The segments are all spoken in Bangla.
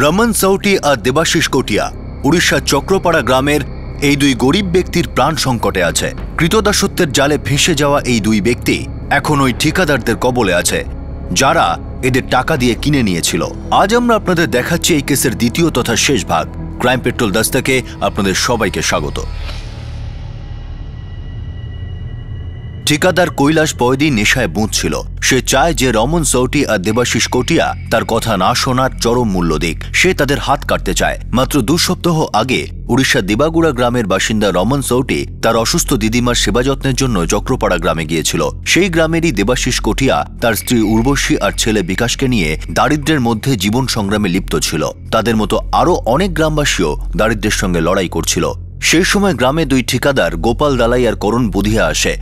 রমন সৌটি আর দেবাশিস কোটিয়া উড়িষ্যার চক্রপাড়া গ্রামের এই দুই গরিব ব্যক্তির প্রাণ সংকটে আছে। কৃতদাসত্বের জালে ফেঁসে যাওয়া এই দুই ব্যক্তি এখন ওই ঠিকাদারদের কবলে আছে, যারা এদের টাকা দিয়ে কিনে নিয়েছিল। আজ আমরা আপনাদের দেখাচ্ছি এই কেসের দ্বিতীয় তথা শেষ ভাগ। ক্রাইম পেট্রোল দস্তকে আপনাদের সবাইকে স্বাগত। ঠিকাদার কৈলাস বৈদি নেশায় বুঁদছিল। সে চায় যে রমন সৌটি আর দেবাশিস কোটিয়া তার কথা না শোনার চরম মূল্য দিক। সে তাদের হাত কাটতে চায়। মাত্র 2 সপ্তাহ আগে উড়িষ্যার দেবাগুড়া গ্রামের বাসিন্দা রমন সৌটি তার অসুস্থ দিদিমার সেবা যত্নের জন্য চক্রপাড়া গ্রামে গিয়েছিল। সেই গ্রামেরই দেবাশিস কোটিয়া তার স্ত্রী উর্বশী আর ছেলে বিকাশকে নিয়ে দারিদ্র্যের মধ্যে জীবন সংগ্রামে লিপ্ত ছিল। তাদের মতো আরও অনেক গ্রামবাসীও দারিদ্র্যের সঙ্গে লড়াই করছিল। সেই সময় গ্রামে দুই ঠিকাদার গোপাল দালাই আর করণ বুধিয়া আসে,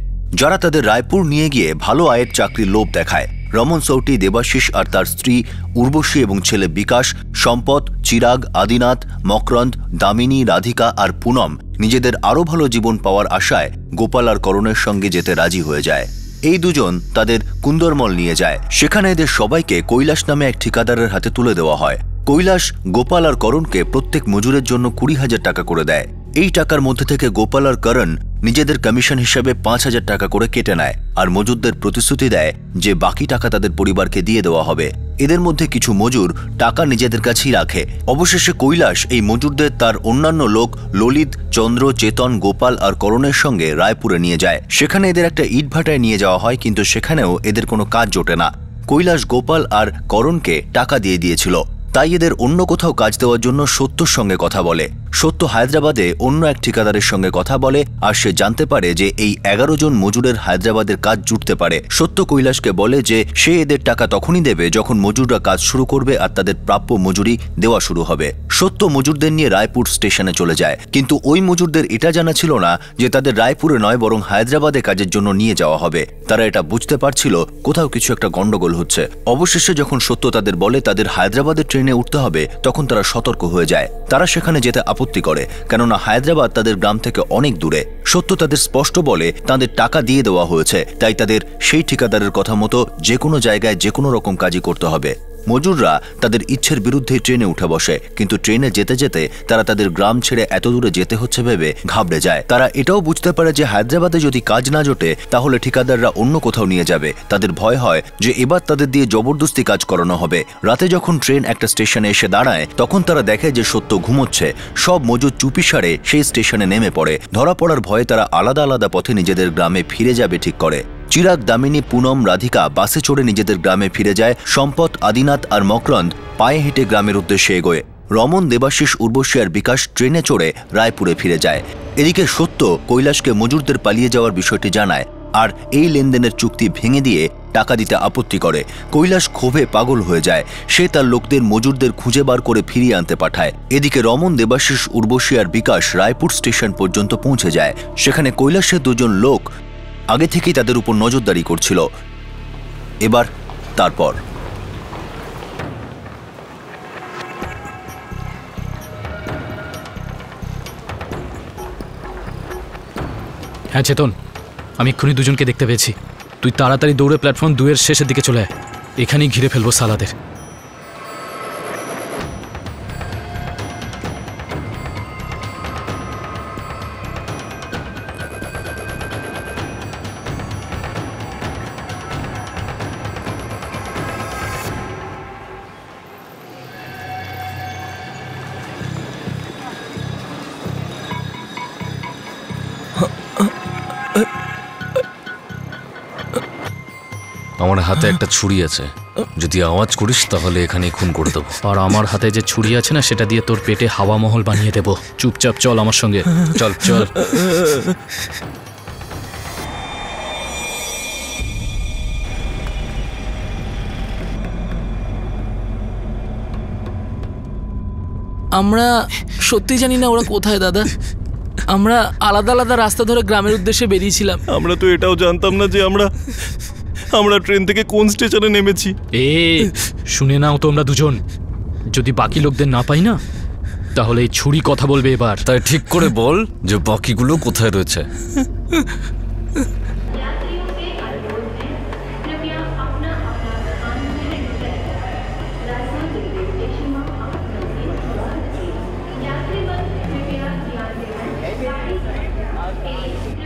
যারা তাদের রায়পুর নিয়ে গিয়ে ভালো আয়ের চাকরির লোভ দেখায়। রমন সৌটি, দেবাশিস আর তার স্ত্রী উর্বশী এবং ছেলে বিকাশ, সম্পদ, চিরাগ, আদিনাথ, মকরন্দ, দামিনী, রাধিকা আর পুনম নিজেদের আরও ভালো জীবন পাওয়ার আশায় গোপাল আর করণের সঙ্গে যেতে রাজি হয়ে যায়। এই দুজন তাদের কুন্দরমল নিয়ে যায়। সেখানে এদের সবাইকে কৈলাস নামে এক ঠিকাদারের হাতে তুলে দেওয়া হয়। কৈলাস গোপাল আর করণকে প্রত্যেক মজুরের জন্য 20,000 টাকা করে দেয়। এই টাকার মধ্যে থেকে গোপাল আর করণ নিজেদের কমিশন হিসেবে 5,000 টাকা করে কেটে নেয় আর মজুরদের প্রতিশ্রুতি দেয় যে বাকি টাকা তাদের পরিবারকে দিয়ে দেওয়া হবে। এদের মধ্যে কিছু মজুর টাকা নিজেদের কাছেই রাখে। অবশেষে কৈলাস এই মজুরদের তার অন্যান্য লোক ললিত, চন্দ্র, চেতন, গোপাল আর করণের সঙ্গে রায়পুরে নিয়ে যায়। সেখানে এদের একটা ইটভাটায় নিয়ে যাওয়া হয়, কিন্তু সেখানেও এদের কোনো কাজ জোটে না। কৈলাস গোপাল আর করণকে টাকা দিয়ে দিয়েছিল, তাই এদের অন্য কোথাও কাজ দেওয়ার জন্য সত্যর সঙ্গে কথা বলে। সত্য হায়দ্রাবাদে অন্য এক ঠিকাদারের সঙ্গে কথা বলে আর সে জানতে পারে যে এই 11 জন মজুরের হায়দ্রাবাদের কাজ জুটতে পারে। সত্য কৈলাসকে বলে যে সে এদের টাকা তখনই দেবে যখন মজুররা কাজ শুরু করবে আর তাদের প্রাপ্য মজুরি দেওয়া শুরু হবে। সত্য মজুরদের নিয়ে রায়পুর স্টেশনে চলে যায়, কিন্তু ওই মজুরদের এটা জানা ছিল না যে তাদের রায়পুরে নয় বরং হায়দ্রাবাদে কাজের জন্য নিয়ে যাওয়া হবে। তারা এটা বুঝতে পারছিল কোথাও কিছু একটা গন্ডগোল হচ্ছে। অবশেষে যখন সত্য তাদের বলে তাদের হায়দ্রাবাদের ট্রেনে উঠতে হবে, তখন তারা সতর্ক হয়ে যায়। তারা সেখানে যেতে আপত্তি করে, কেননা হায়দ্রাবাদ তাদের গ্রাম থেকে অনেক দূরে। সত্য তাদের স্পষ্ট বলে তাদের টাকা দিয়ে দেওয়া হয়েছে, তাই তাদের সেই ঠিকাদারের কথা মতো যে কোনো জায়গায় যে কোনো রকম কাজই করতে হবে। মজুররা তাদের ইচ্ছের বিরুদ্ধে ট্রেনে উঠে বসে, কিন্তু ট্রেনে যেতে যেতে তারা তাদের গ্রাম ছেড়ে এত দূরে যেতে হচ্ছে ভেবে ঘাবড়ে যায়। তারা এটাও বুঝতে পারে যে হায়দ্রাবাদে যদি কাজ না জোটে তাহলে ঠিকাদাররা অন্য কোথাও নিয়ে যাবে। তাদের ভয় হয় যে এবার তাদের দিয়ে জবরদস্তি কাজ করানো হবে। রাতে যখন ট্রেন একটা স্টেশনে এসে দাঁড়ায়, তখন তারা দেখে যে সত্য ঘুমোচ্ছে। সব মজুর চুপিসারে সেই স্টেশনে নেমে পড়ে। ধরা পড়ার ভয়ে তারা আলাদা আলাদা পথে নিজেদের গ্রামে ফিরে যাবে ঠিক করে। চিরাগ, দামিনী, পুনম, রাধিকা বাসে চড়ে নিজেদের গ্রামে ফিরে যায়। সম্পদ, আদিনাথ আর মকরন্দ পায়ে হেঁটে গ্রামের উদ্দেশ্যে এগোয়। রমন, দেবাশিস, উর্বশী আর বিকাশ ট্রেনে চড়ে রায়পুরে ফিরে যায়। এদিকে সত্য কৈলাসকে মজুরদের পালিয়ে যাওয়ার বিষয়টি জানায় আর এই লেনদেনের চুক্তি ভেঙে দিয়ে টাকা দিতে আপত্তি করে। কৈলাস ক্ষোভে পাগল হয়ে যায়। সে তার লোকদের মজুরদের খুঁজে বার করে ফিরিয়ে আনতে পাঠায়। এদিকে রমন, দেবাশিস, উর্বশী আর বিকাশ রায়পুর স্টেশন পর্যন্ত পৌঁছে যায়। সেখানে কৈলাসের 2 জন লোক আগে থেকেই তাদের উপর নজরদারি করছিল। এবার তারপর হ্যাঁ চেতন, আমি এক্ষুনি 2 জনকে দেখতে পেয়েছি। তুই তাড়াতাড়ি দৌড়ে প্ল্যাটফর্ম 2 এর শেষের দিকে চলে আয়। এখানেই ঘিরে ফেলবো সালাদের। আমার হাতে একটা ছুরি আছে, যদি আওয়াজ করিস তাহলে এখানে খুন করে দেবো। আর আমার হাতে যে ছুরি আছে না, সেটা দিয়ে তোর পেটে হাওয়া মহল বানিয়ে দেবো। চুপচাপ চল আমার সঙ্গে। চল চল। আমরা সত্যি জানি না ওরা কোথায় দাদা। আমরা আলাদা আলাদা রাস্তা ধরে গ্রামের উদ্দেশ্যে বেরিয়েছিলাম। আমরা তো এটাও জানতাম না যে আমরা ট্রেন থেকে কোন স্টেশনে নেমেছি। শুনে নাও তোমরা 2 জন, যদি বাকি লোকদের না পাই না তাহলে এই ছুরি কথা বলবে এবার। তাই ঠিক করে বল যে বাকিগুলো কোথায় রয়েছে।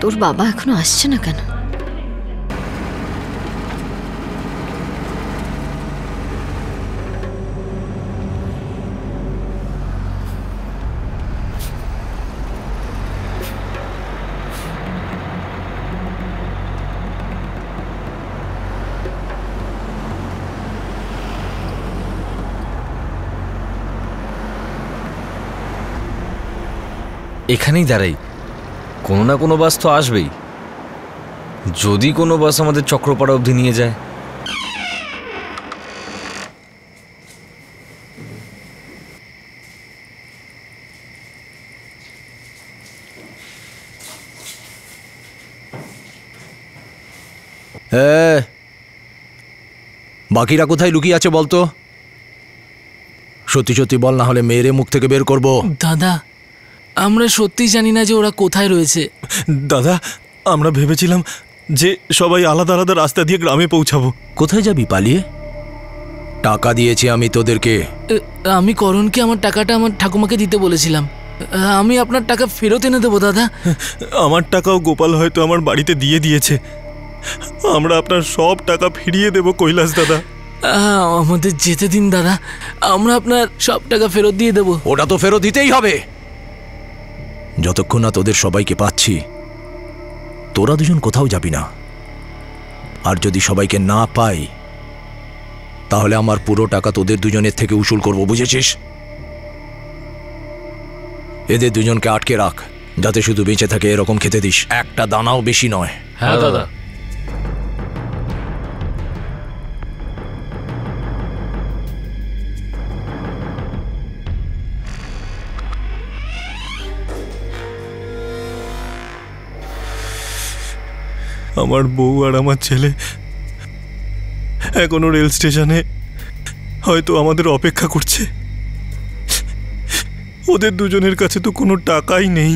তোর বাবা এখনো আসছে না কেন? এখানেই দাঁড়াই, কোনো না কোনো বাস তো আসবেই। যদি কোনো বাস আমাদের চক্রপাড়া অবধি নিয়ে যায়। বাকিরা কোথায় লুকিয়ে আছে বলতো? সত্যি সত্যি বল, না হলে মেয়েরে মুখ থেকে বের করব। দাদা, আমরা সত্যি জানি না যে ওরা কোথায় রয়েছে। দাদা, আমরা ভেবেছিলাম যে সবাই আলাদা আলাদা রাস্তা দিয়ে গ্রামে পৌঁছাবো। কোথায় যাবি পালিয়ে? টাকা দিয়েছি আমি তোদেরকে। আমি করণকে আমার টাকাটা আমার ঠাকুমাকে দিতে বলেছিলাম। আমি আপনার টাকা ফেরত এনে দেবো দাদা। আমার টাকাও গোপাল হয়তো আমার বাড়িতে দিয়ে দিয়েছে। আমরা আপনার সব টাকা ফিরিয়ে দেব কৈলাস দাদা। আমাদের যেতে দিন দাদা, আমরা আপনার সব টাকা ফেরত দিয়ে দেব। ওটা তো ফেরত দিতেই হবে। যতক্ষণ না তোদের সবাইকে পাচ্ছি, তোরা দুজন কোথাও যাবি না। আর যদি সবাইকে না পাই, তাহলে আমার পুরো টাকা তোদের দুজনের থেকে উসুল করব, বুঝেছিস? এদের দুজনকে আটকে রাখ, যাতে শুধু বেঁচে থাকে এরকম খেতে দিস, একটা দানাও বেশি নয়। হ্যাঁ দাদা। আমার বউ আর আমার ছেলে এখনো রেল স্টেশনে হয়তো আমাদের অপেক্ষা করছে। ওদের দুজনের কাছে তো কোনো টাকাই নেই।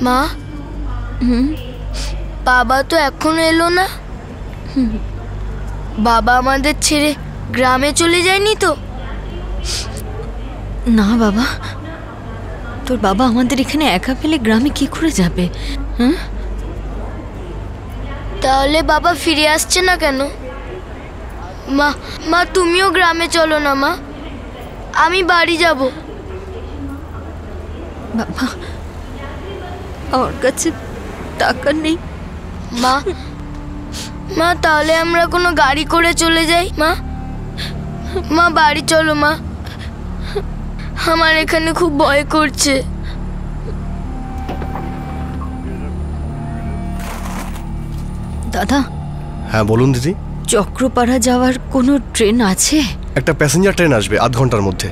মা, বাবা তো এখনো এলো না। বাবা আমাদের ছেড়ে গ্রামে চলে যায়নি তো? না বাবা, তোর বাবা আমাদের এখানে একা ফেলে গ্রামে কি করে যাবে? হ্যাঁ, তাহলে বাবা ফিরে আসছে না কেন? মা, মা তুমিও গ্রামে চলো না মা, আমি বাড়ি যাব। বাবা, আমার কাছে টাকা নেই। মা, মা তাহলে আমরা কোনো গাড়ি করে চলে যাই। মা, মা বাড়ি চলো মা, আমার এখানে খুব ভয় করছে। দাদা। হ্যাঁ বলুন দিদি। চক্রপাড়া যাওয়ার কোনো ট্রেন আছে? একটা প্যাসেঞ্জার ট্রেন আসবে আধ ঘন্টার মধ্যে,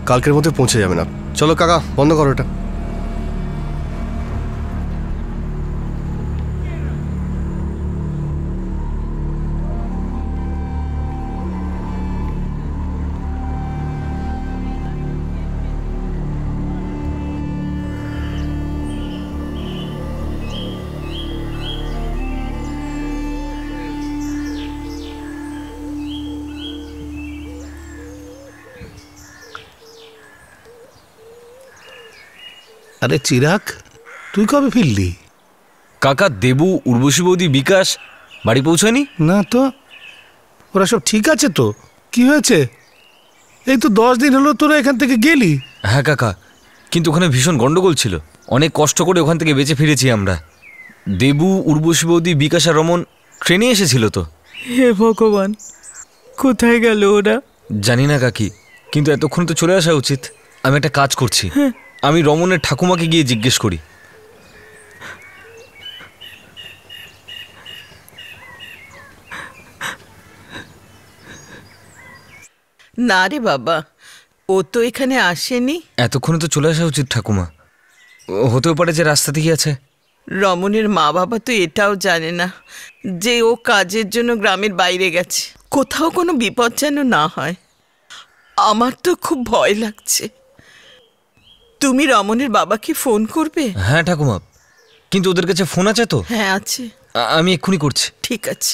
কালকের মধ্যে পৌঁছে যাবেন। চলো কাকা, বন্ধ করো এটা। আরে চিরাগ, তুই কবে ফিরলি? কাকা, দেবু, উর্বশী বৌদি, বিকাশ বাড়ি পৌঁছায়নি? না তো, ওরা সব ঠিক আছে তো? কি হয়েছে? এই তো 10 দিন হলো তোরা এখান থেকে গেলি। হ্যাঁ কাকা, কিন্তু ওখানে ভীষণ গন্ডগোল ছিল। অনেক কষ্ট করে ওখান থেকে বেঁচে ফিরেছি আমরা। দেবু, উর্বশী বৌদি, বিকাশ আর রমন ট্রেনে এসেছিল তো। হে ভগবান, কোথায় গেল ওরা? জানি না কাকি, কিন্তু এতক্ষণ তো চলে আসা উচিত। আমি একটা কাজ করছি, আমি রমনের ঠাকুমাকে গিয়ে জিজ্ঞেস করি। না রে বাবা, ও তো এখানে আসেনি। এতক্ষণে তো চলে আসা উচিত ঠাকুমা। হতেও পারে যে রাস্তা থেকে আছে। রমনের মা বাবা তো এটাও জানে না যে ও কাজের জন্য গ্রামের বাইরে গেছে। কোথাও কোনো বিপদ যেন না হয়। আমার তো খুব ভয় লাগছে। তুমি রমনের বাবাকে ফোন করবে? হ্যাঁ ঠাকুমা, কিন্তু ওদের কাছে ফোন আছে তো? হ্যাঁ আছে। আমি এক্ষুনি করছি। ঠিক আছে।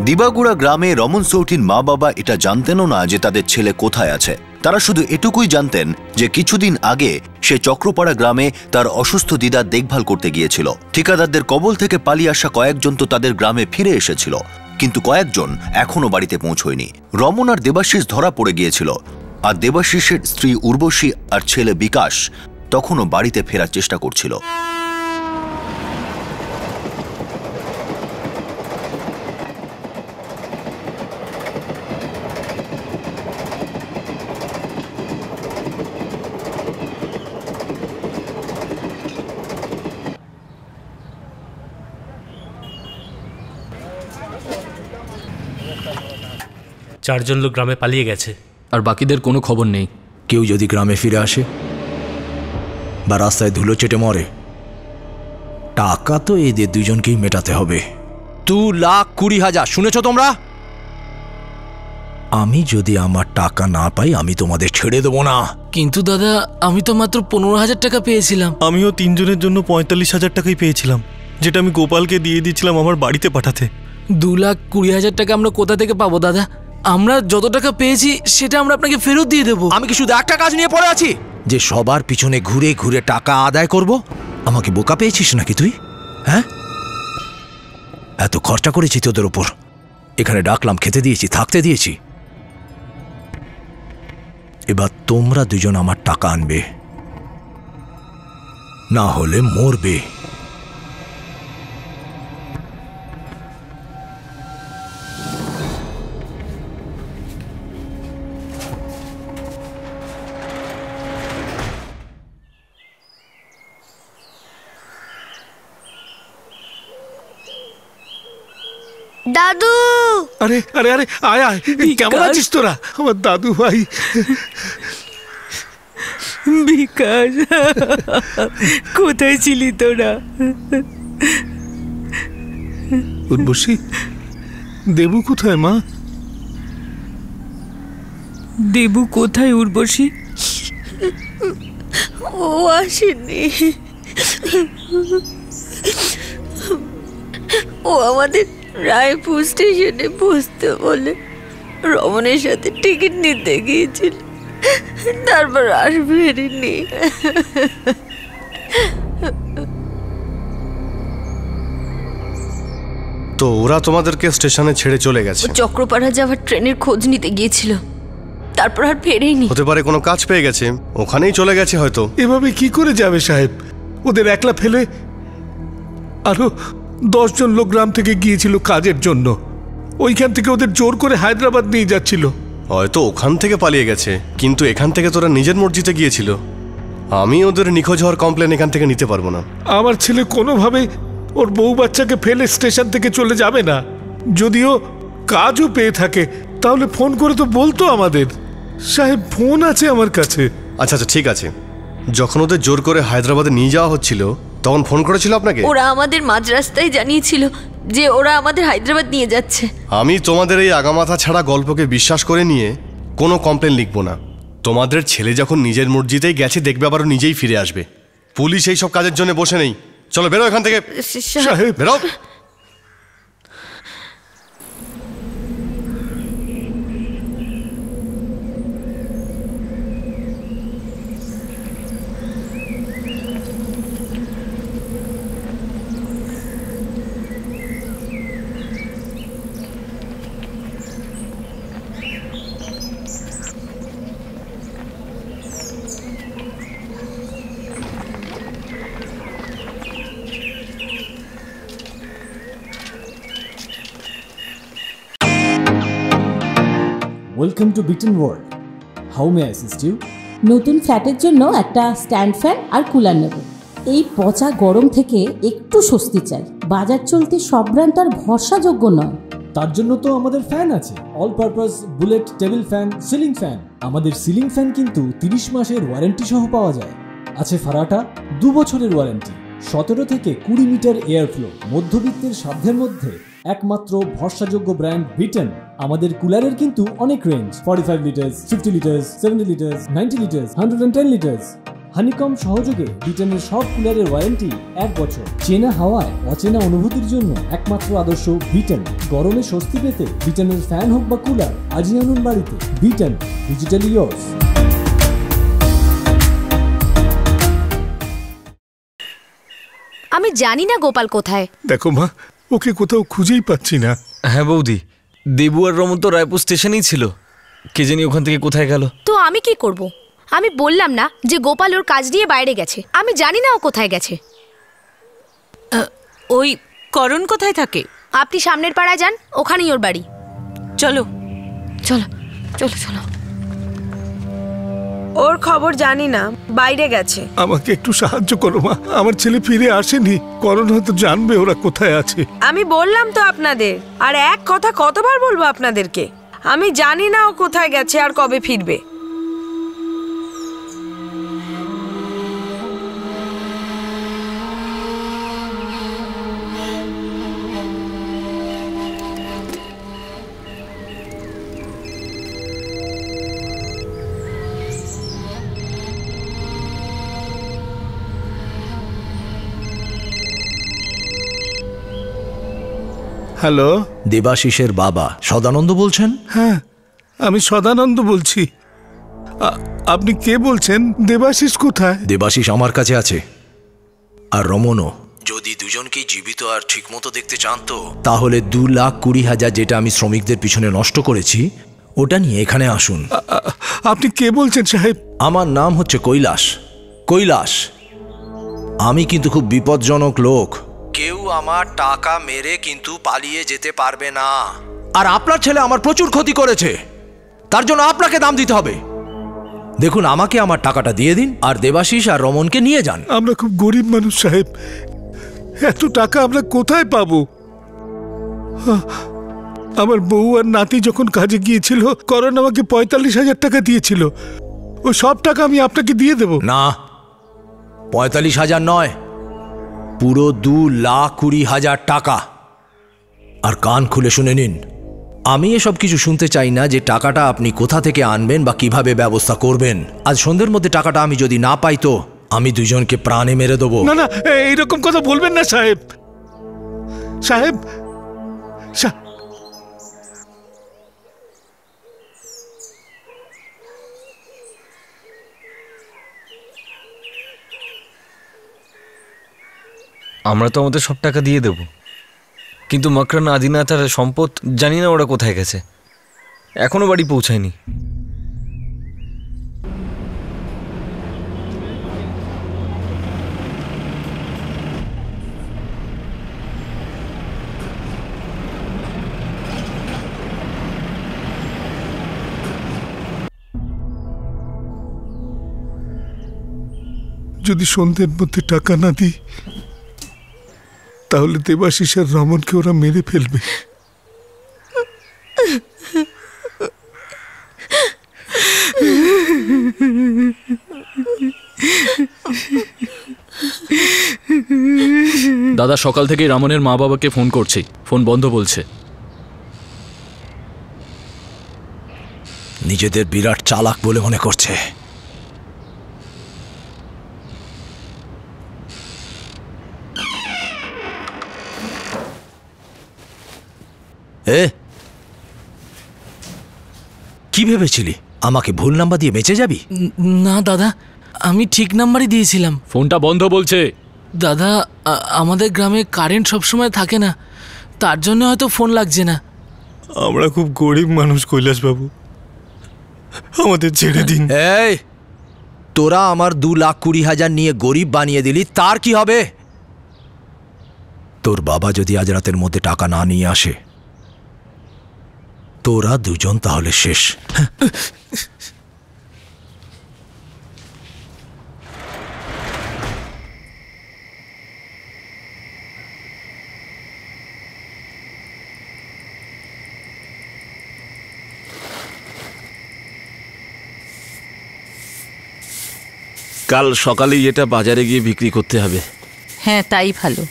দিবাগুড়া গ্রামে রমন সৌটির মা বাবা এটা জানতেনও না যে তাদের ছেলে কোথায় আছে। তারা শুধু এটুকুই জানতেন যে কিছুদিন আগে সে চক্রপাড়া গ্রামে তার অসুস্থ দিদার দেখভাল করতে গিয়েছিল। ঠিকাদারদের কবল থেকে পালিয়ে আসা কয়েকজন তো তাদের গ্রামে ফিরে এসেছিল, কিন্তু কয়েকজন এখনো বাড়িতে পৌঁছয়নি। রমন আর দেবাশিস ধরা পড়ে গিয়েছিল, আর দেবাশিসের স্ত্রী উর্বশী আর ছেলে বিকাশ তখনও বাড়িতে ফেরার চেষ্টা করছিল। চারজন লোক গ্রামে পালিয়ে গেছে, আর বাকিদের কোনো খবর নেই। কেউ যদি গ্রামে ফিরে আসে বা রাস্তায় ধুলো চেটে মরে, টাকা তো এদের দুজনকেই মেটাতে হবে। 2,20,000 শুনেছ তোমরা? আমি যদি আমার টাকা না পাই আমি তোমাদের ছেড়ে দেবো না। কিন্তু দাদা, আমি তো মাত্র 15,000 টাকা পেয়েছিলাম। আমিও 3 জনের জন্য 45,000 টাকাই পেয়েছিলাম, যেটা আমি গোপালকে দিয়ে দিয়েছিলাম আমার বাড়িতে পাঠাতে। 2,20,000 টাকা আমরা কোথা থেকে পাবো দাদা? আমরা যত টাকা পেয়েছি সেটা আমরা আপনাকে ফেরত দিয়ে দেবো। আমি কি শুধু একটা কাজ নিয়ে পড়ে আছি যে সবার পিছনে ঘুরে ঘুরে টাকা আদায় করব? আমাকে বোকা পেয়েছিস নাকি তুই? হ্যাঁ, এত খরচা করেছি তোদের ওপর, এখানে ডাকলাম, খেতে দিয়েছি, থাকতে দিয়েছি। এবার তোমরা দুজন আমার টাকা আনবে, না হলে মরবে। দাদু! আরে আরে আরে, আয় আয়, কেমন আছিস তোরা? আমার দাদু ভাই। বিকাশ, কোথায় ছিলি তোরা? উর্বশী, দেবু কোথায় মা? দেবু কোথায় উর্বশী? ও আসেনি, ও আমাদের রায়পুর স্টেশনে বসতে বলে রমনের সাথে টিকিট নিতে গিয়েছিল, তারপর আর ফেরেনি। তো ওরা তোমাদেরকে স্টেশনে ছেড়ে চলে গেছে? চক্রপাড়া যাওয়ার ট্রেনের খোঁজ নিতে গিয়েছিল, তারপর আর ফেরেনি। হতে পারে কোনো কাজ পেয়ে গেছে, ওখানেই চলে গেছে হয়তো। এভাবে কি করে যাবে সাহেব? ওদের একলা ফেলে আরো 10 জন লোক গ্রাম থেকে গিয়েছিল কাজের জন্য, ওইখান থেকে ওদের জোর করে হায়দ্রাবাদ নিয়ে যাচ্ছিল। হয়তো ওখান থেকে পালিয়ে গেছে, কিন্তু এখান থেকে তোরা নিজের মর্জিতে গিয়েছিল। আমি ওদের নিখোঁজ হওয়ার কমপ্লেন এখান থেকে নিতে পারবো না। আমার ছেলে কোনোভাবেই ওর বউ বাচ্চাকে ফেলে স্টেশন থেকে চলে যাবে না। যদিও কাজও পেয়ে থাকে তাহলে ফোন করে তো বলতো আমাদের। সাহেব, ফোন আছে আমার কাছে। আচ্ছা আচ্ছা, ঠিক আছে। যখন ওদের জোর করে হায়দ্রাবাদে নিয়ে যাওয়া হচ্ছিল তখন ফোন করেছিল আপনাকে? ওরা আমাদের মাঝ রাস্তায় জানিয়েছিল যে ওরা আমাদের হায়দ্রাবাদ নিয়ে যাচ্ছে। আমি তোমাদের এই আগামাথা ছাড়া গল্পকে বিশ্বাস করে নিয়ে কোনো কমপ্লেন লিখবো না। তোমাদের ছেলে যখন নিজের মর্জিতেই গেছে, দেখবে আবার নিজেই ফিরে আসবে। পুলিশ এই সব কাজের জন্য বসে নেই। চলো বেরো এখান থেকে। সাহেব, বেরো। ওয়েলকাম টু বিটন world. How may I assist you? নতুন ফ্ল্যাটের জন্য একটা স্ট্যান্ড ফ্যান আর কুলার নেব। এই পচা গরম থেকে একটু স্বস্তি চাই। বাজার চলতে সব ব্র্যান্ড তো আর ভরসাযোগ্য নয়। তার জন্য তো আমাদের ফ্যান আছে, all purpose bullet table fan, ceiling fan. আমাদের সিলিং ফ্যান কিন্তু 30 মাসের ওয়ারেন্টি সহ পাওয়া যায়। আছে ফারাটা 2 বছরের ওয়ারেন্টি, 17 থেকে 20 মিটার এয়ার ফ্লো, মধ্যবিত্তের সাধ্যের মধ্যে একমাত্র ভরসাযোগ্য ব্র্যান্ড বিটেন। আমাদের কুলারের কিন্তু অনেক range, 45 litres, 50 litres, 70 litres, 90 litres, 110 litres. Honeycomb সহযোগে বিটেনের সব কুলারের ওয়ারেন্টি 1 বছর। চেনা হাওয়ায় অচেনা অনুভূতির জন্য একমাত্র আদর্শ বিটেন। গরমে স্বস্তি পেতে বিটেনের ফ্যান হোক বা কুলার, আজই আনুন বাড়িতে। Beaten, digitally yours. আমি জানি না গোপাল কোথায়। দেখো মা, ওকে কোথাও খুঁজেই পাচ্ছি না। হ্যাঁ বৌদি, দেবু আর রমন তো রায়পুর স্টেশনেই ছিল, কে জানি ওখান থেকে কোথায় গেল। তো আমি কি করব? আমি বললাম না যে গোপাল ওর কাজ নিয়ে বাইরে গেছে, আমি জানি না ও কোথায় গেছে। ওই করণ কোথায় থাকে? আপনি সামনের পাড়ায় যান, ওখানেই ওর বাড়ি। চলো চলো চলো চলো। ওর খবর জানি না, বাইরে গেছে। আমাকে একটু সাহায্য করো মা, আমার ছেলে ফিরে আসেনি। করণ হয়তো জানবে ওরা কোথায় আছে। আমি বললাম তো আপনাদের, আর এক কথা কতবার বলবো আপনাদেরকে, আমি জানি না ও কোথায় গেছে আর কবে ফিরবে। হ্যালো, দেবাশিসের বাবা সদানন্দ বলছেন? হ্যাঁ, আমি সদানন্দ বলছি। আপনি কে বলছেন? দেবাশিস কোথায়? দেবাশিস আমার কাছে আছে, আর রমনও। যদি দুজনকেই জীবিত আর ঠিক মতো দেখতে চান তো তাহলে 2,20,000 যেটা আমি শ্রমিকদের পিছনে নষ্ট করেছি ওটা নিয়ে এখানে আসুন। আপনি কে বলছেন সাহেব? আমার নাম হচ্ছে কৈলাস। কৈলাস। আমি কিন্তু খুব বিপজ্জনক লোক। কেউ আমার টাকা মেরে কিন্তু পালিয়ে যেতে পারবে না। আর আপনার ছেলে আমার প্রচুর ক্ষতি করেছে, তার জন্য আপনাকে দাম দিতে হবে। দেখুন, আমাকে আমার টাকাটা দিয়ে দিন আর দেবাশিস আর রমনকে নিয়ে যান। আমরা খুব গরিব মানুষ সাহেব, এত টাকা আমরা কোথায় পাবো? আমার বউ আর নাতি যখন কাজে গিয়েছিল, করণ আমাকে 45,000 টাকা দিয়েছিল। ওই সব টাকা আমি আপনাকে দিয়ে দেব। না, 45,000 নয়, পুরো 2,20,000 টাকা। আর কান খুলে শুনে নিন, আমি এসব কিছু শুনতে চাই না যে টাকাটা আপনি কোথা থেকে আনবেন বা কিভাবে ব্যবস্থা করবেন। আজ সন্ধ্যের মধ্যে টাকাটা আমি যদি না পাই তো আমি দুজনকে প্রাণে মেরে দেবো। না না, এইরকম কথা বলবেন না সাহেব। সাহেব, আমরা তো আমাদের সব টাকা দিয়ে দেব, কিন্তু মকরান, আদিনাথ আর সম্পদ জানি না ওরা কোথায় গেছে, এখনো বাড়ি পৌঁছায়নি। যদি সন্ধ্যের মধ্যে টাকা না দিই তাহলে দেবাশিস আর রমনকে ওরা মেরে ফেলবে। দাদা, সকাল থেকেই রামনের মা বাবাকে ফোন করছি, ফোন বন্ধ বলছে। নিজেদের বিরাট চালাক বলে মনে করছে। কি ভেবেছিলি আমাকে ভুল নাম্বার দিয়ে বেঁচে যাবি? না দাদা, আমি ঠিক নাম্বারই দিয়েছিলাম। ফোনটা বন্ধ বলছে। দাদা, আমাদের গ্রামে কারেন্ট সবসময় থাকে না, তার জন্য হয়তো ফোন লাগছে না। আমরা খুব গরিব মানুষ কৈলাস বাবু, আমাদের ছেড়ে দিন। এই, তোরা আমার 2,20,000 নিয়ে গরিব বানিয়ে দিলি, তার কি হবে? তোর বাবা যদি আজ রাতের মধ্যে টাকা না নিয়ে আসে তোরা দুজন তাহলে শেষ। কাল সকালেই এটা বাজারে গিয়ে বিক্রি করতে হবে। হ্যাঁ তাই ভালো।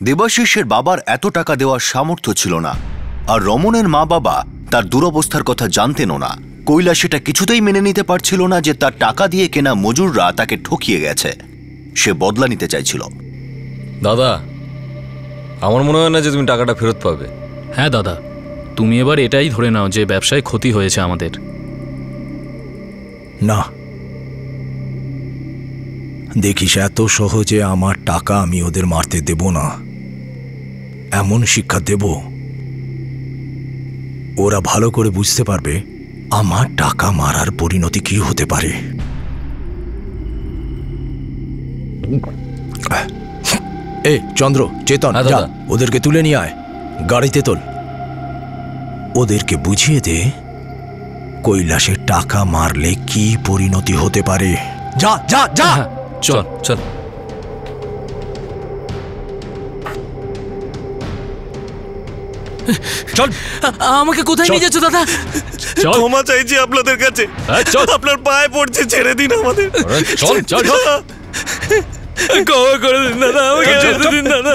দেবাশিসের বাবার এত টাকা দেওয়ার সামর্থ্য ছিল না, আর রমনের মা বাবা তার দুরবস্থার কথা জানতেনও না। কৈলাস সেটা কিছুতেই মেনে নিতে পারছিল না যে তার টাকা দিয়ে কেনা মজুররা তাকে ঠকিয়ে গেছে। সে বদলা নিতে চাইছিল। দাদা, আমার মনে হয় না যে তুমি টাকাটা ফেরত পাবে। হ্যাঁ দাদা, তুমি এবার এটাই ধরে নাও যে ব্যবসায় ক্ষতি হয়েছে আমাদের। না, দেখিস এত সহজে আমার টাকা আমি ওদের মারতে দেব না। এমন শিক্ষা দেব ওরা ভালো করে বুঝতে পারবে আমার টাকা মারার পরিণতি কি হতে পারে। এ চন্দ্র, চেতন, যা ওদেরকে তুলে নিয়ে আয়, গাড়িতে তোল। ওদেরকে বুঝিয়ে দে কৈলাসের টাকা মারলে কি পরিণতি হতে পারে। যা যা যা। চল চল। চল। আমাকে কোথায় নিয়ে যাচ্ছ দাদা? ক্ষমা চাইছি আপনাদের কাছে, আপনার পায়ে পড়ছে, ছেড়ে দিন আমাদের। চল চল। ক্ষমা করে দিন দাদা, আমাকে যেতে দিন দাদা,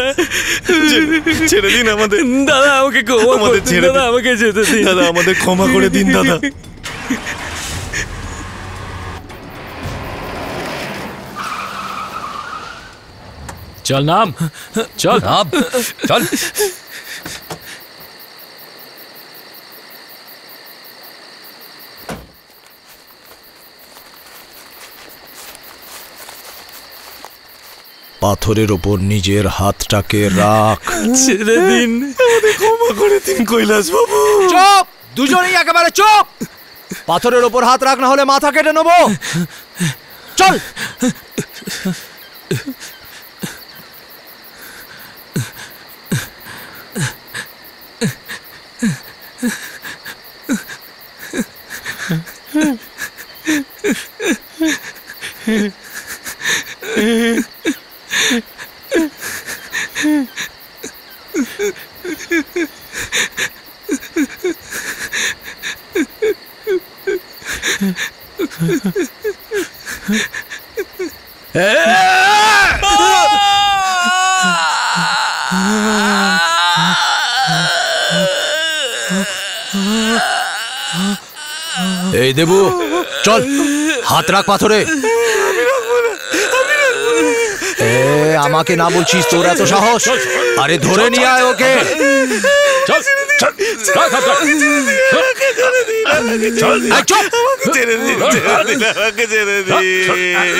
ছেড়ে দিন আমাদের দাদা, আমাকে ক্ষমা করে দিন দাদা, আমাকে যেতে দিন দাদা, আমাদের ক্ষমা করে দিন দাদা। চল নাম, চল নাম, চল। পাথরের ওপর নিজের হাতটাকে রাখ। ছেড়ে দিন, আমাদের ক্ষমা করে দিন কৈলাস বাবু। চুপ, দুজনেই একেবারে চুপ। পাথরের ওপর হাত রাখ, না হলে মাথা কেটে নেব। চল। এই দেবু, চল, হাত রাখ পাথরে। আমাকে না বলছিস? তোর এত সাহস? আরে ধরে নিয়ে আয় ওকে।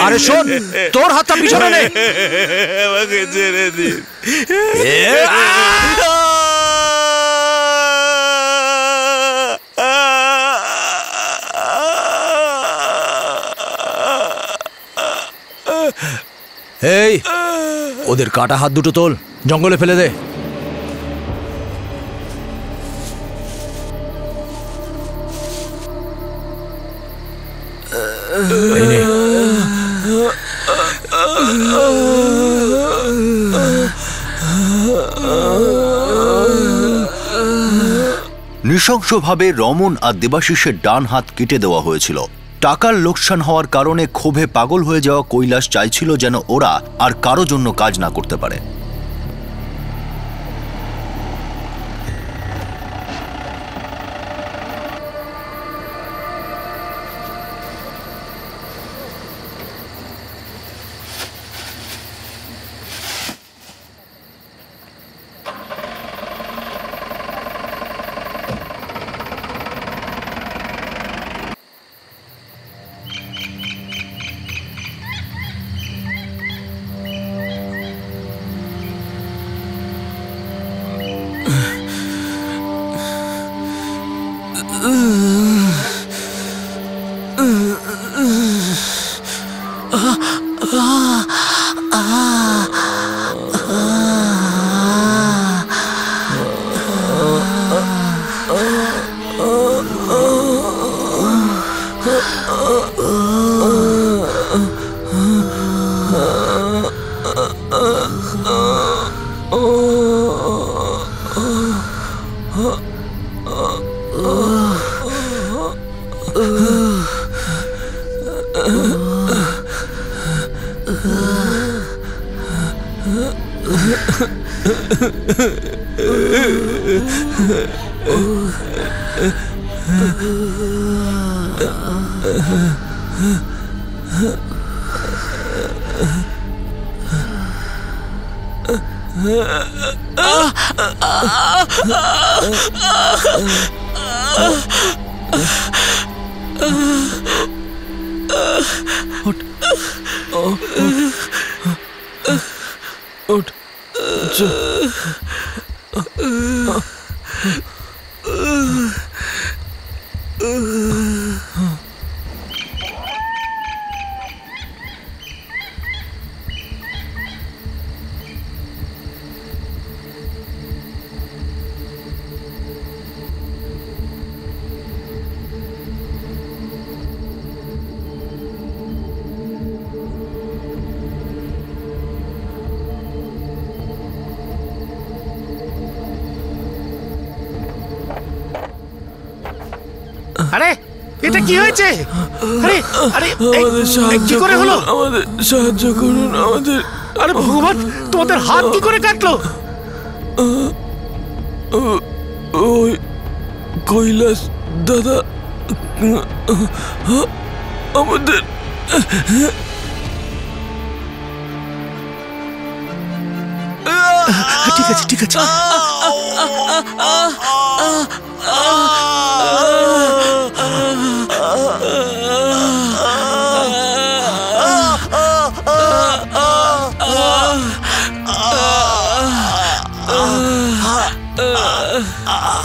আরে শোন, তোর হাতটা পিছনে নে। আমাকে ছেড়ে দিন। এই, ওদের কাটা হাত দুটো তোল, জঙ্গলে ফেলে দে। নৃশংসভাবে রমন আর দেবাশিসের ডান হাত কেটে দেওয়া হয়েছিল। টাকার লোকসান হওয়ার কারণে ক্ষোভে পাগল হয়ে যাওয়া কৈলাস চাইছিল যেন ওরা আর কারো জন্য কাজ না করতে পারে। আরে এটা কি হয়েছে? আরে আরে কি করে হলো? আমাদের সাহায্য করুন, আমাদের। আরে ভগবান, তোমাদের হাত কি করে কাটলো? ওই কৈলাস দাদা আমাদের ঠিক আছে ঠিক আছে।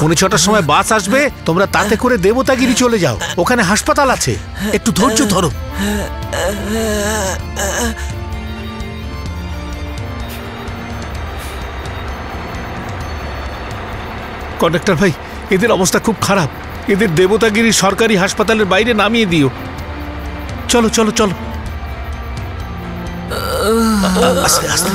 পৌনে 6টার সময় বাস আসবে, তোমরা তাতে করে দেবতাগিরি চলে যাও, ওখানে হাসপাতাল আছে, একটু ধৈর্য ধরো। কন্ডাক্টর ভাই, এদের অবস্থা খুব খারাপ, এদের দেবতাগিরি সরকারি হাসপাতালের বাইরে নামিয়ে দিও। চলো চলো চলো। আস্তে আস্তে।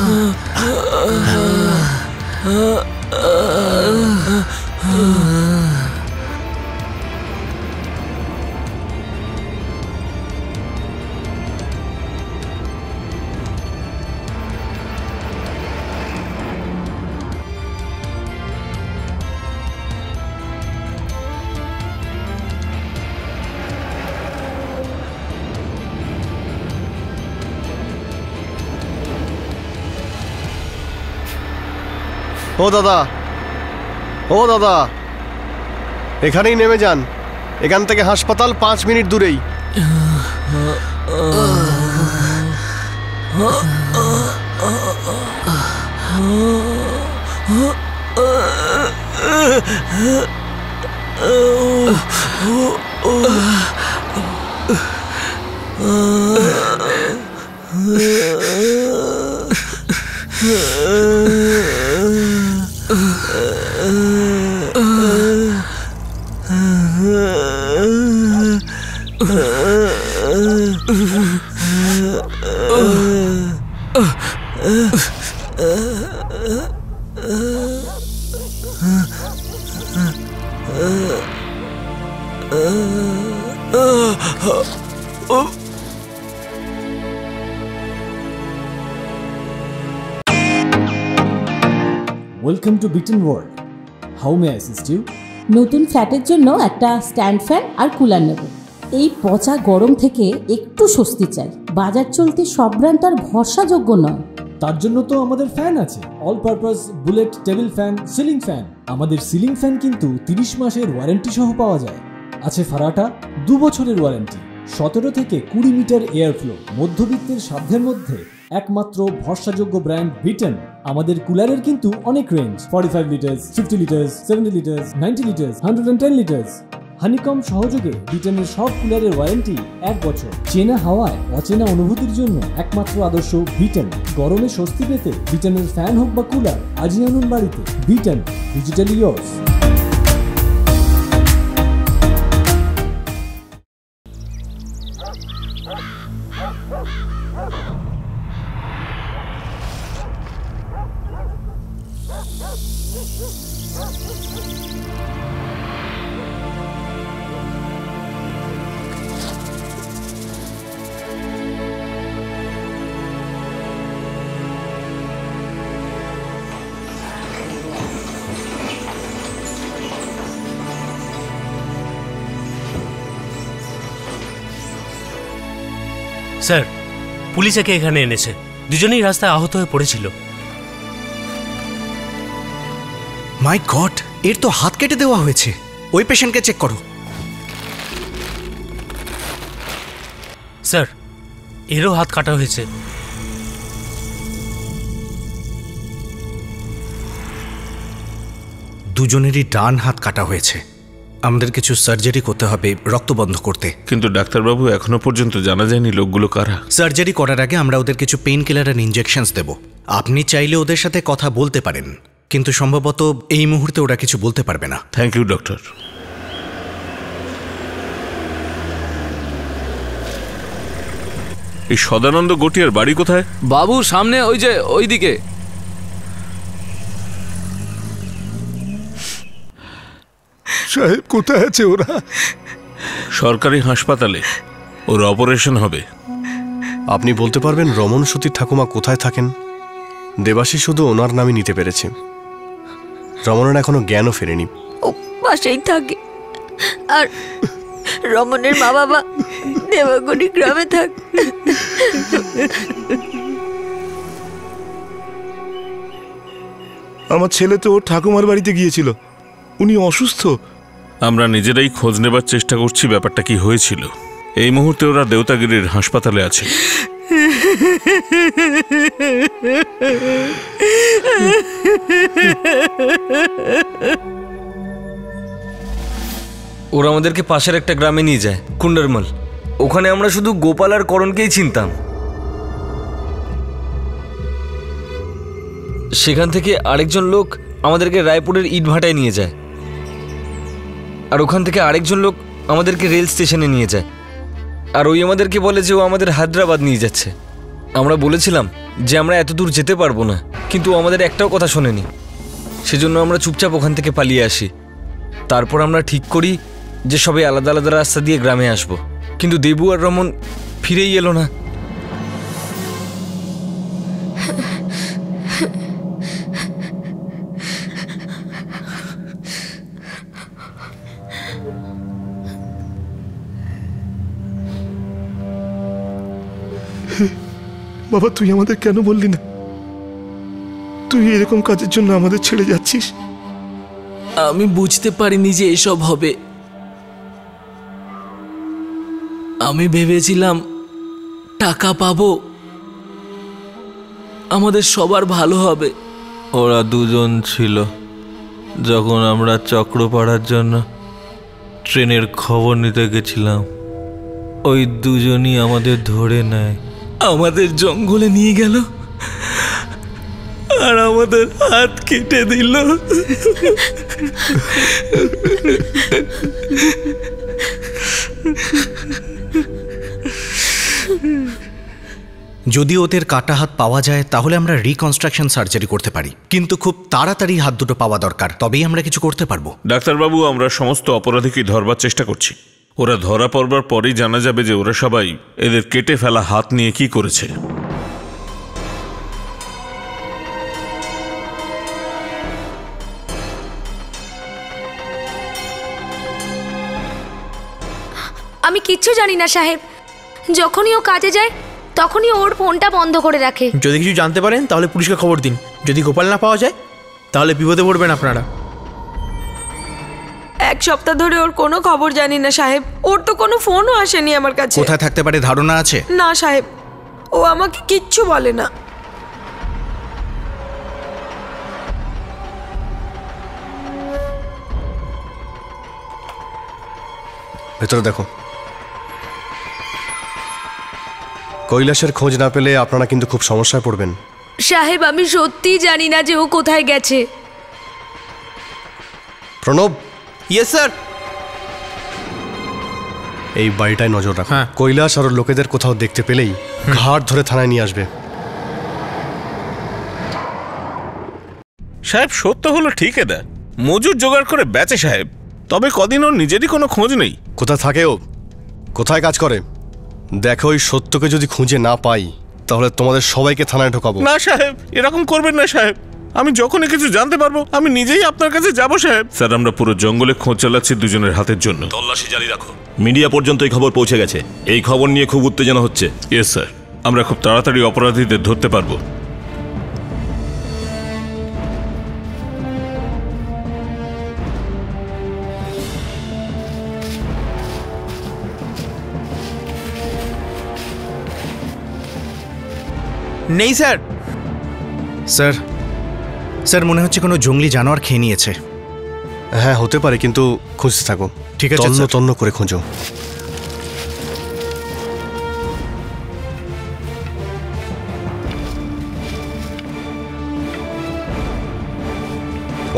ও দাদা, ও দাদা, এখানেই নেমে যান, এখান থেকে হাসপাতাল 5 মিনিট দূরেই। ওয়েলকাম টু বিটেন world. How may I assist you? নতুন ফ্ল্যাটের জন্য একটা স্ট্যান্ড ফ্যান আর কুলার নেব। এই পচা গরম থেকে একটু স্বস্তি চাই। বাজার চলতে সব ব্র্যান্ড আর ভরসাযোগ্য নয়। তার জন্য তো আমাদের ফ্যান আছে, all purpose bullet table fan, ceiling fan. আমাদের সিলিং ফ্যান কিন্তু 30 মাসের ওয়ারেন্টি সহ পাওয়া যায়। আছে ফারাটা 2 বছরের ওয়ারেন্টি, 17 থেকে 20 মিটার এয়ার ফ্লো। মধ্যবিত্তের সাধ্যের মধ্যে একমাত্র ভরসাযোগ্য ব্র্যান্ড বিটেন। আমাদের কুলারের কিন্তু অনেক range, 45 litre, 50 litre, 70 litre, 90 litre, 110 litre. Honeycomb সহযোগে বিটেনের সব কুলারের ওয়ারেন্টি 1 বছর। চেনা হাওয়ায় অচেনা অনুভূতির জন্য একমাত্র আদর্শ বিটেন। গরমে স্বস্তি পেতে বিটেনের ফ্যান হোক বা কুলার, আজই আনুন বাড়িতে। Beaten, digitally yours. Sir, police একে এখানে এনেছে। দুজনেই রাস্তায় আহত হয়ে পড়েছিল। মাই গড, এর তো হাত কেটে দেওয়া হয়েছে। ওই পেশেন্টকে চেক করো। স্যার, এরও হাত কাটা হয়েছে। দুজনেরই ডান হাত কাটা হয়েছে। আমাদের কিছু সার্জারি করতে হবে রক্ত বন্ধ করতে। কিন্তু ডাক্তারবাবু, এখনো পর্যন্ত জানা যায়নি লোকগুলো কারা। সার্জারি করার আগে আমরা ওদের কিছু পেইন কিলার আর ইনজেকশনস দেব। আপনি চাইলে ওদের সাথে কথা বলতে পারেন, কিন্তু সম্ভবত এই মুহূর্তে ওরা কিছু বলতে পারবে না। Thank you doctor. এই সদানন্দ গটিয়ার বাড়ি কোথায়? বাবু সামনে ওই যে ওইদিকে। সাহেব, কোথায় আছে ওরা? সরকারি হাসপাতালে। ওর অপারেশন হবে। আপনি বলতে পারবেন রমন সতীর ঠাকুমা কোথায় থাকেন? দেবাশিস শুধু ওনার নামই নিতে পেরেছে। রমনের এখনো জ্ঞানও ফেরেনি। ও পাশেই থাকে, আর রমনের মা বাবা দেবাগুড়ি গ্রামে থাক। আমার ছেলে তো ওর ঠাকুমার বাড়িতে গিয়েছিল। উনি অসুস্থ। আমরা নিজেরাই খোঁজ নেবার চেষ্টা করছি ব্যাপারটা কি হয়েছিল। এই মুহূর্তে ওরা দেওতাগিরির হাসপাতালে আছে। ওরা আমাদেরকে পাশের একটা গ্রামে নিয়ে যায়, কুন্ডারমল। ওখানে আমরা শুধু গোপাল আর করণকেই চিনতাম। সেখান থেকে আরেকজন লোক আমাদেরকে রায়পুরের ইটভাটায় নিয়ে যায়, আর ওখান থেকে আরেকজন লোক আমাদেরকে রেল স্টেশনে নিয়ে যায়, আর ওই আমাদেরকে বলে যে ও আমাদের হায়দ্রাবাদ নিয়ে যাচ্ছে। আমরা বলেছিলাম যে আমরা এত দূর যেতে পারবো না, কিন্তু ও আমাদের একটাও কথা শোনেনি। সেজন্য আমরা চুপচাপ ওখান থেকে পালিয়ে আসি। তারপর আমরা ঠিক করি যে সবাই আলাদা আলাদা রাস্তা দিয়ে গ্রামে আসব, কিন্তু দেবু আর রমন ফিরেই এলো না। বাবা, তুই আমাদের কেন বললি না? তুই এরকম কাজের জন্য আমাদের ছেড়ে যাচ্ছিস? আমি বুঝতে পারিনি যে এসব হবে। আমি ভেবেছিলাম টাকা পাবো, আমাদের সবার ভালো হবে। ওরা দুজন ছিল যখন আমরা চক্রপাড়ার জন্য ট্রেনের খবর নিতে গেছিলাম। ওই দুজনই আমাদের ধরে নেয়, আমাদের জঙ্গলে নিয়ে গেল আর আমাদের হাত কেটে দিল। যদি ওদের কাটা হাত পাওয়া যায় তাহলে আমরা রিকনস্ট্রাকশন সার্জারি করতে পারি, কিন্তু খুব তাড়াতাড়ি হাত দুটো পাওয়া দরকার, তবেই আমরা কিছু করতে পারবো। ডাক্তারবাবু, আমরা সমস্ত অপরাধীকে ধরবার চেষ্টা করছি। ওরা ধরা পড়বার পরেই জানা যাবে যে ওরা সবাই এদের কেটে ফেলা হাত নিয়ে কি করেছে। আমি কিচ্ছু জানি না সাহেব। যখনই ও কাজে যায় তখনই ওর ফোনটা বন্ধ করে রাখে। যদি কিছু জানতে পারেন তাহলে পুলিশকে খবর দিন। যদি গোপাল না পাওয়া যায় তাহলে বিপদে পড়বেন আপনারা। এক সপ্তাহ ধরে ওর কোনো খবর জানি না সাহেব। ওর তো কোনো ফোনও আসেনি আমার কাছে। কোথায় থাকতে পারে ধারণা আছে? না সাহেব, ও আমাকে কিচ্ছু বলে না। ভেতরে দেখো। কৈলাসের খোঁজ না পেলে আপনারা কিন্তু খুব সমস্যায় পড়বেন। সাহেব, আমি সত্যিই জানি না যে ও কোথায় গেছে। প্রণব। Yes sir. এই বাড়িটায় নজর রাখো। কৈলাস আর লোকেদের কোথাও দেখতে পেলেই ঘাট ধরে থানায় নিয়ে আসবে। সাহেব, সত্য হলো ঠিক, এদা মজুর জোগাড় করে বেচে সাহেব। তবে কদিন ওর নিজেরই কোনো খোঁজ নেই। কোথায় থাকে ও? কোথায় কাজ করে? দেখো, ওই সত্যকে যদি খুঁজে না পাই তাহলে তোমাদের সবাইকে থানায় ঢোকাবো। না সাহেব, এরকম করবেন না সাহেব। আমি যখনই কিছু জানতে পারবো আমি নিজেই আপনার কাছে যাবো সাহেব। স্যার, আমরা পুরো জঙ্গলে খোঁজ চালাচ্ছি দুজনের হাতের জন্য। তল্লাশি জারি রাখো। মিডিয়া পর্যন্ত এই খবর পৌঁছে গেছে। এই খবর নিয়ে খুব উত্তেজনা হচ্ছে। ইয়েস স্যার, আমরা খুব তাড়াতাড়ি অপরাধীদের ধরতে পারবো। নেই স্যার। স্যার স্যার মনে হচ্ছে কোনো জঙ্গলি জানোয়ার খেয়ে নিয়েছে। হ্যাঁ হতে পারে, কিন্তু খুঁজতে থাকো। ঠিক আছে, তন্ন তন্ন করে খোঁজো।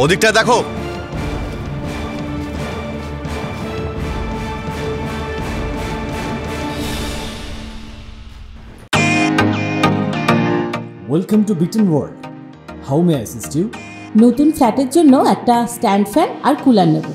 ওদিকটা দেখো। ওয়েলকাম টু বিটেন world. How may I assist you? নতুন ফ্ল্যাটের জন্য একটা স্ট্যান্ড ফ্যান আর কুলার নেব।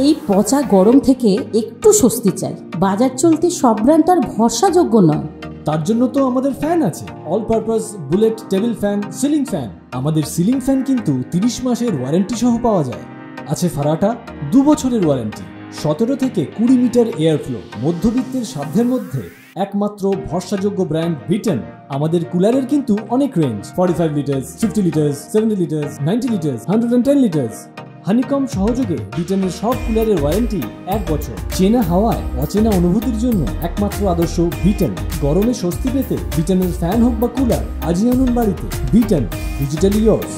এই পচা গরম থেকে একটু স্বস্তি চাই। বাজার চলতে সব ব্র্যান্ড আর ভরসাযোগ্য নয়। তার জন্য তো আমাদের ফ্যান আছে, all purpose bullet table fan, ceiling fan. আমাদের সিলিং ফ্যান কিন্তু 30 মাসের ওয়ারেন্টি সহ পাওয়া যায়। আছে ফারাটা 2 বছরের ওয়ারেন্টি। 17 থেকে 20 মিটার এয়ার ফ্লো, মধ্যবিত্তের সাধ্যের মধ্যে একমাত্র ভরসাযোগ্য ব্র্যান্ড বিটেন। আমাদের কুলারের কিন্তু অনেক range, 45 litres, 50 litres, 70 litres, 90 litres, 110 litres. Honeycomb সহযোগে বিটেনের সব কুলারের ওয়ারেন্টি 1 বছর। চেনা হাওয়ায় অচেনা অনুভূতির জন্য একমাত্র আদর্শ বিটেন। গরমে স্বস্তি পেতে বিটেনের ফ্যান হোক বা কুলার আজই আনুন বাড়িতে। Beaten, digitally yours.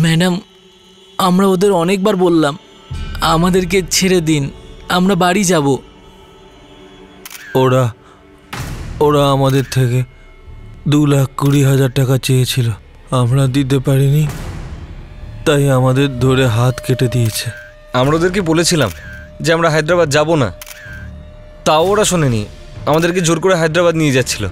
ম্যাডাম, আমরা ওদের অনেকবার বললাম আমাদেরকে ছেড়ে দিন, আমরা বাড়ি যাব। ওরা আমাদের থেকে 2,20,000 টাকা চেয়েছিল, আমরা দিতে পারিনি, তাই আমাদের ধরে হাত কেটে দিয়েছে। আমরা ওদেরকে বলেছিলাম যে আমরা হায়দ্রাবাদ যাব না, তাও ওরা শোনেনি, আমাদেরকে জোর করে হায়দ্রাবাদ নিয়ে যাচ্ছিল।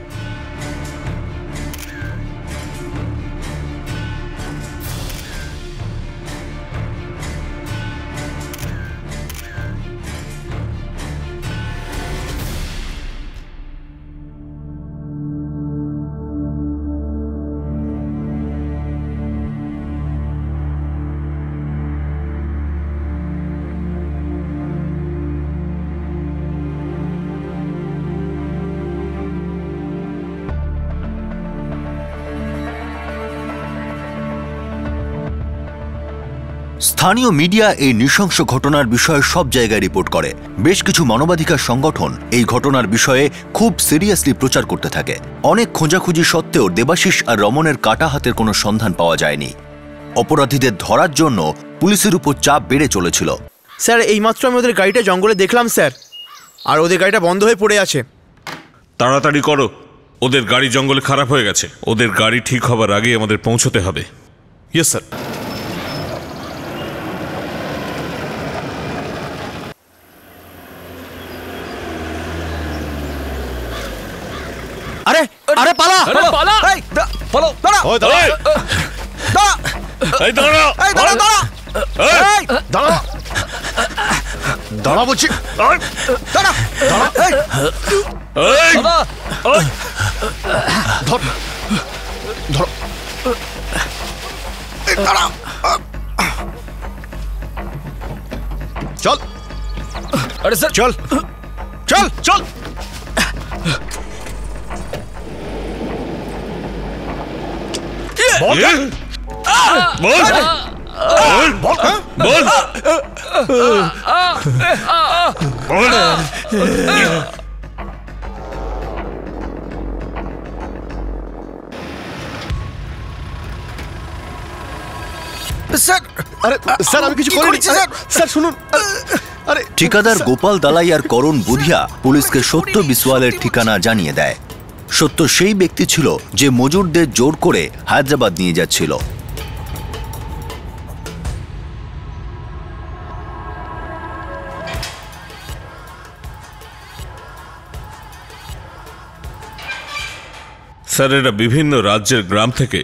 স্থানীয় মিডিয়া এই নৃশংস ঘটনার বিষয়ে সব জায়গায় রিপোর্ট করে। বেশ কিছু মানবাধিকার সংগঠন এই ঘটনার বিষয়ে খুব সিরিয়াসলি প্রচার করতে থাকে। অনেক খোঁজাখুঁজি সত্ত্বেও দেবাশিস আর রমনের কাটা হাতের কোনো সন্ধান পাওয়া যায়নি। অপরাধীদের ধরার জন্য পুলিশের উপর চাপ বেড়ে চলেছিল। স্যার, এইমাত্র আমি ওদের গাড়িটা জঙ্গলে দেখলাম স্যার, আর ওদের গাড়িটা বন্ধ হয়ে পড়ে আছে। তাড়াতাড়ি করো, ওদের গাড়ি জঙ্গলে খারাপ হয়ে গেছে। ওদের গাড়ি ঠিক হবার আগে আমাদের পৌঁছতে হবে। Yes sir. আরে আরে পালা পালা পালা দাঁড়া ওই দাঁড়া দাঁড়া এই দাঁড়া এই দাঁড়া দাঁড়া এই দাঁড়া দাঁড়া বলছি, দাঁড়া দাঁড়া এই এই ধর ধর দাঁড়া চল। আরে স্যার চল চল চল। বল বল বল বল স্যার। আরে স্যার, আমি কিছু করিনি স্যার, শুনুন। আরে ঠিকাদার গোপাল দালাই আর করণ বুধিয়া পুলিশকে সত্য বিসওয়ালের ঠিকানা জানিয়ে দেয়। সত্য সেই ব্যক্তি ছিল যে মজুরদের জোর করে হায়দ্রাবাদ নিয়ে যাচ্ছিল। স্যার, এরা বিভিন্ন রাজ্যের গ্রাম থেকে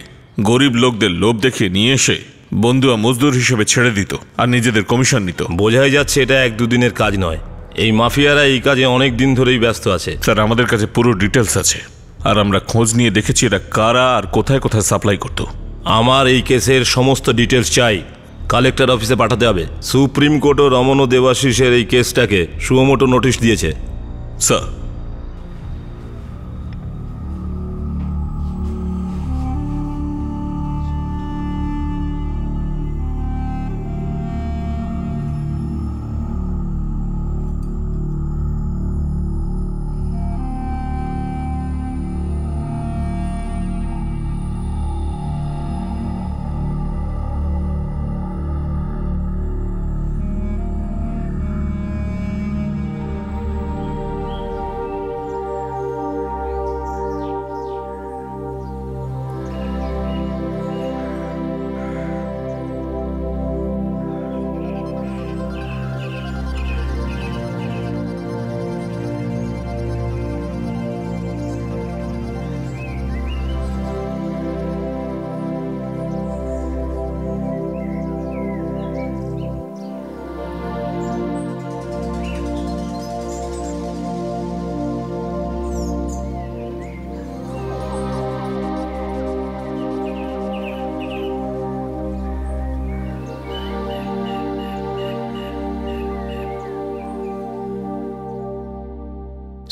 গরিব লোকদের লোভ দেখিয়ে নিয়ে এসে বন্ধুয়া মজদুর হিসেবে ছেড়ে দিত আর নিজেদের কমিশন নিত। বোঝাই যাচ্ছে এটা 1-2 দিনের কাজ নয়। এই মাফিয়ারা এই কাজে অনেক দিন ধরেই ব্যস্ত আছে। স্যার, আমাদের কাছে পুরো ডিটেলস আছে, আর আমরা খোঁজ নিয়ে দেখেছি এরা কারা আর কোথায় কোথায় সাপ্লাই করত। আমার এই কেসের সমস্ত ডিটেলস চাই, কালেক্টর অফিসে পাঠাতে হবে। সুপ্রিম কোর্টও রমন ও দেবাশিসের এই কেসটাকে সুমোটো নোটিশ দিয়েছে। স্যার,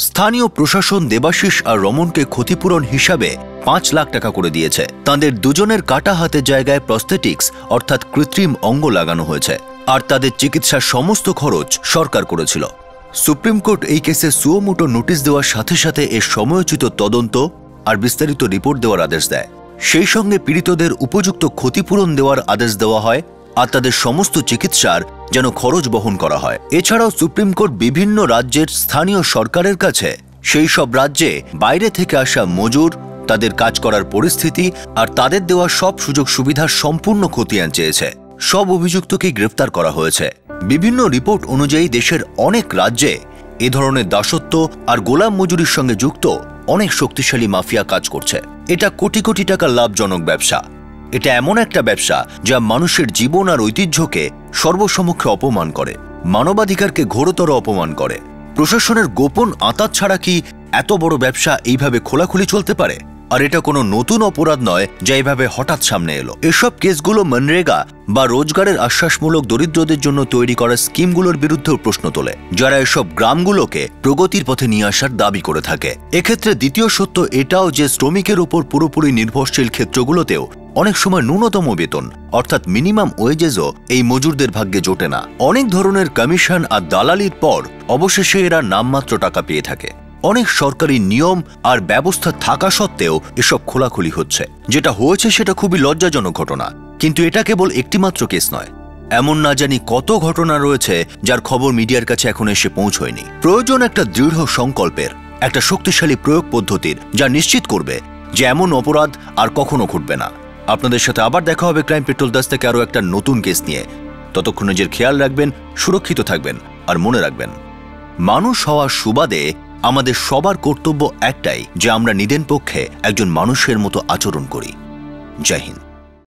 স্থানীয় প্রশাসন দেবাশিস আর রমনকে ক্ষতিপূরণ হিসাবে 5 লাখ টাকা করে দিয়েছে। তাদের দুজনের কাটা হাতের জায়গায় প্রস্থেটিক্স অর্থাৎ কৃত্রিম অঙ্গ লাগানো হয়েছে, আর তাদের চিকিৎসার সমস্ত খরচ সরকার করেছিল। সুপ্রিম কোর্ট এই কেসে সুমোটো নোটিশ দেওয়ার সাথে সাথে এর সময়োচিত তদন্ত আর বিস্তারিত রিপোর্ট দেওয়ার আদেশ দেয়। সেই সঙ্গে পীড়িতদের উপযুক্ত ক্ষতিপূরণ দেওয়ার আদেশ দেওয়া হয়, আর তাদের সমস্ত চিকিৎসার যেন খরচ বহন করা হয়। এছাড়াও সুপ্রিম কোর্ট বিভিন্ন রাজ্যের স্থানীয় সরকারের কাছে সেই সব রাজ্যে বাইরে থেকে আসা মজুর, তাদের কাজ করার পরিস্থিতি আর তাদের দেওয়া সব সুযোগ সুবিধার সম্পূর্ণ খতিয়ান চেয়েছে। সব অভিযুক্তকেই গ্রেফতার করা হয়েছে। বিভিন্ন রিপোর্ট অনুযায়ী দেশের অনেক রাজ্যে এ ধরনের দাসত্ব আর গোলাম মজুরির সঙ্গে যুক্ত অনেক শক্তিশালী মাফিয়া কাজ করছে। এটা কোটি কোটি টাকার লাভজনক ব্যবসা। এটা এমন একটা ব্যবসা যা মানুষের জীবন আর ঐতিহ্যকে সর্বসমক্ষে অপমান করে, মানবাধিকারকে ঘোরতর অপমান করে। প্রশাসনের গোপন আঁতাত ছাড়া কি এত বড় ব্যবসা এইভাবে খোলাখুলি চলতে পারে? আর এটা কোনো নতুন অপরাধ নয় যা এইভাবে হঠাৎ সামনে এলো। এসব কেসগুলো মনরেগা বা রোজগারের আশ্বাসমূলক দরিদ্রদের জন্য তৈরি করা স্কিমগুলোর বিরুদ্ধেও প্রশ্ন তোলে, যারা এসব গ্রামগুলোকে প্রগতির পথে নিয়ে আসার দাবি করে থাকে। এক্ষেত্রে দ্বিতীয় সত্য এটাও যে শ্রমিকের উপর পুরোপুরি নির্ভরশীল ক্ষেত্রগুলোতেও অনেক সময় ন্যূনতম বেতন অর্থাৎ মিনিমাম ওয়েজেসও এই মজুরদের ভাগ্যে জোটে না। অনেক ধরনের কমিশন আর দালালির পর অবশেষে এরা নামমাত্র টাকা পেয়ে থাকে। অনেক সরকারি নিয়ম আর ব্যবস্থা থাকা সত্ত্বেও এসব খোলাখুলি হচ্ছে। যেটা হয়েছে সেটা খুবই লজ্জাজনক ঘটনা, কিন্তু এটা কেবল একটিমাত্র কেস নয়। এমন না জানি কত ঘটনা রয়েছে যার খবর মিডিয়ার কাছে এখন এসে পৌঁছয়নি। প্রয়োজন একটা দৃঢ় সংকল্পের, একটা শক্তিশালী প্রয়োগ পদ্ধতির, যা নিশ্চিত করবে যে এমন অপরাধ আর কখনো ঘটবে না। আপনাদের সাথে আবার দেখা হবে ক্রাইম পেট্রোল 10 থেকে আরও একটা নতুন কেস নিয়ে। ততক্ষণ নিজের খেয়াল রাখবেন, সুরক্ষিত থাকবেন, আর মনে রাখবেন মানুষ হওয়ার সুবাদে আমাদের সবার কর্তব্য একটাই, যে আমরা নিদেন পক্ষে একজন মানুষের মতো আচরণ করি। জয় হিন্দ।